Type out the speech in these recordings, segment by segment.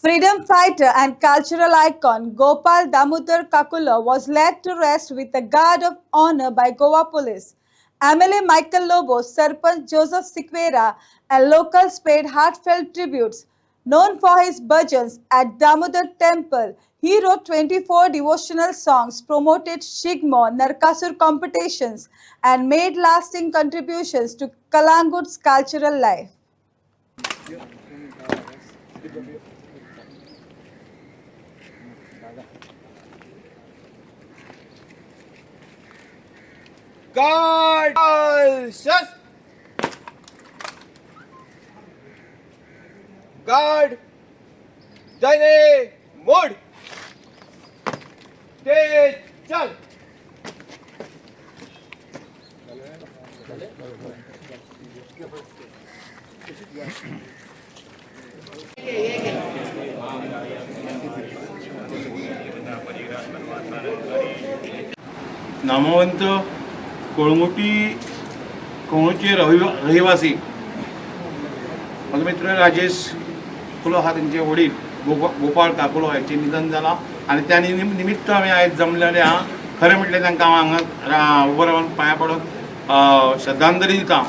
Freedom fighter and cultural icon Gopal Damodar Kakula was laid to rest with a guard of honor by Goa police. MLA Michael Lobo, Sarpanch Joseph Sikvera, and locals paid heartfelt tributes. Known for his bhajans at Damodar Temple, he wrote 24 devotional songs, promoted Shigmo, Narkasur competitions, and made lasting contributions to Kalangut's cultural life. Guard! Shut! Guard! Daine! Mood! Te chal! नामवंत कळंगूटचे रहिवासी माझो मित्र राजेश काकुलो हा त्यांचे वडील गोपाळ काकुलो हांचें निधन जालां आनी त्या निमित्त आमी आयज जमलेले आहा. खरें म्हटल्यार तांकां हांव हांगा उबो रावन पांयां पडोन श्रद्धांजली दिता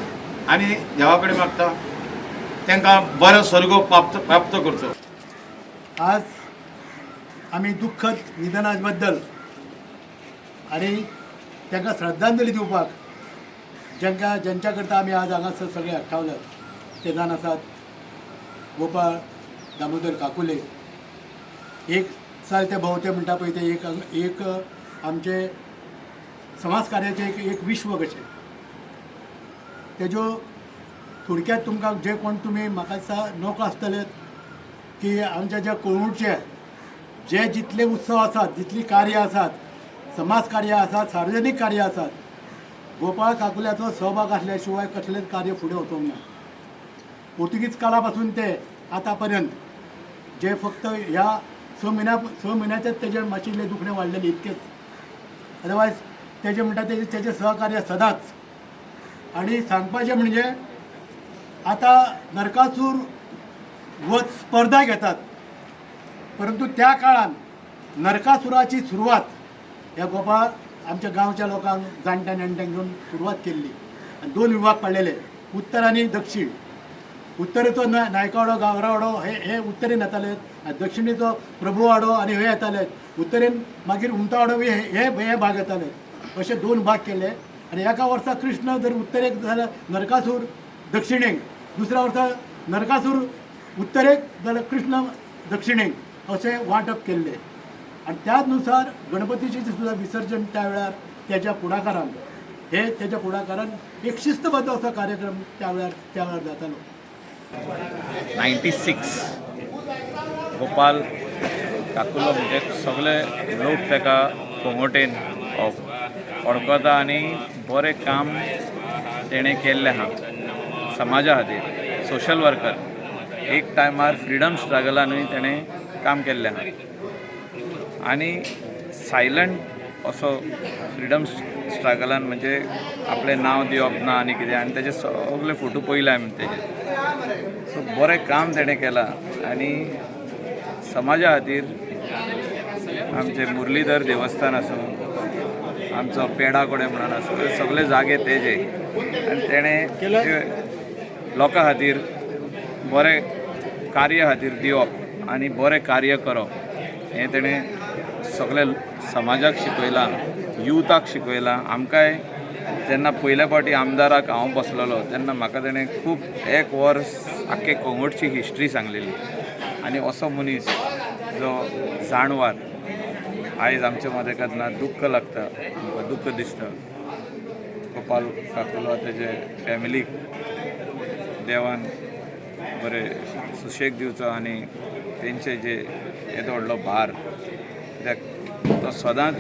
आनी देवा कडेन मागता तांकां बरो स्वर्ग प्राप्त करचो. आज आमी दुख्खद निधना बद्दल आनी तांकां श्रद्धांजली दिवपाक ज्यांच्या करता आमी आज हांगासर सगळे एकठावल्यात ते जाण आसात गोपाळ दामोदर काकुले. एक चलते भोंवते म्हणटा पळय ते एक आमचे समाज कार्याचे एक विश्व कशें. तेजो थोडक्यात तुमकां जे कोण तुमी म्हाका दिसता नोक आसतले की आमच्या ज्या कळंगूटचे जे जितले उत्सव आसात, जितली कार्य आसात, समाज कार्य आसात, सार्वजनीक कार्य आसात, गोपाळ काकुल्याचो सहभाग असल्या शिवाय कसलेंच कार्य फुडें वचोंक ना. पोर्तुगीज काळा पासून ते आतां पर्यंत जे फक्त ह्या स म्हयन्याचेच तेजें मातशें इल्लें दुखणें वाडलेलें इतकेंच. अदरवायज तेजें म्हणटा तेजें सहकार्य सदांच. आनी सांगपाचें म्हणजे आतां नरकासूर वध स्पर्धा घेतात, परंतु त्या काळान नरकासुराची सुरवात ह्या गोपाळ आमच्या गांवच्या लोकांक जाणट्या नेणट्यांक घेवन सुरवात केल्ली. आनी 2 विभाग पडलेले, उत्तर आनी दक्षिण. उत्तरेचो नायकवाडो गावरावाडो हे उत्तरेन येताले, दक्षिणेचो प्रभुवाडो आनी हे येताले, उत्तरेन मागीर उमतावाडो हे भाग येताले. अशे 2 भाग केले. आनी एका वर्सा कृष्ण जर उत्तरेक जाल्यार नरकासूर दक्षिणेक, दुसऱ्या वर्सा नरकासूर उत्तरेक जाल्यार कृष्ण दक्षिणेक अशें वांटप केल्लें. आनी त्याच नुसार गणपतीचें सुद्दां विसर्जन त्या वेळार तेच्या फुडाकारान एक शिस्तबद्ध असो कार्यक्रम त्या वेळार जातालो. 96 गोपाल काकुलो म्हणजे सगळे लोक ताका कोंगोटेन वळखता आनी बरें काम तेणें केल्लें आहा समाजा खातीर. सोशल वर्कर, एक टायमार फ्रिडम स्ट्रगलानूय तेणें काम केल्लें आहा आनी सायलंट असो फ्रिडम स्ट्रगलान म्हणजे आपलें नांव दिवप ना आनी कितें, आनी तेजे सगळे फोटो पयले आमी तेजे. सो बरें काम तेणें केलां. आनी समाजा खातीर आमचें मुरलीधर देवस्थान आसूं, आमचो पेडा कोडे म्हणून आसूं, सगळे जागे तेजे. आनी तेणें लोकां खातीर बरें कार्य खातीर दिवप आनी बरें कार्य करप हें तेणें सगळे समाजाक शिकयलां, युथाक शिकयलां. आमकांय जेन्ना पयल्या फावटी आमदाराक हांव बसलोलो तेन्ना म्हाका तेणें खूब 1 वर्स आख्खे कोंगूटची हिस्ट्री सांगलेली. आनी असो मनीस जो जाणवार आयज आमच्या मदें केन्ना दुख्ख लागता, आमकां दुख्ख दिसता. गोपाल काकुलो तेजे फॅमिलीक देवान बरें सुशेग दिवचो आनी तेंचे जे येदो व्हडलो भार कित्याक तो सदांच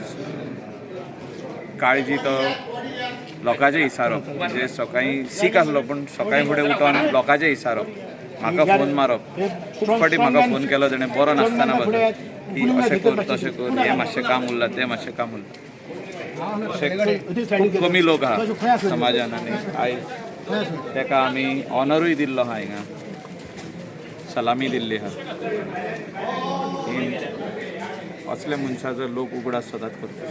काळजी तो लोकांचें इसारप. म्हणजे सकाळीं सीक आसलो पूण सकाळीं फुडें उठोन लोकांचें इसारप, म्हाका फोन मारप. खूब फावटी म्हाका फोन केलो तेणें बरो नासतना बद्दल की अशें कर तशें कर, हें मातशें काम उरलां तें मातशें काम उरलां. अशें खूब कमी लोक आहा समाजान आनी आयज ताका आमी ऑनरूय दिल्लो आहा हिंगा. सलामी दिल्ली आहा ही असले मनशाचो लोक उगडास सदांच करता.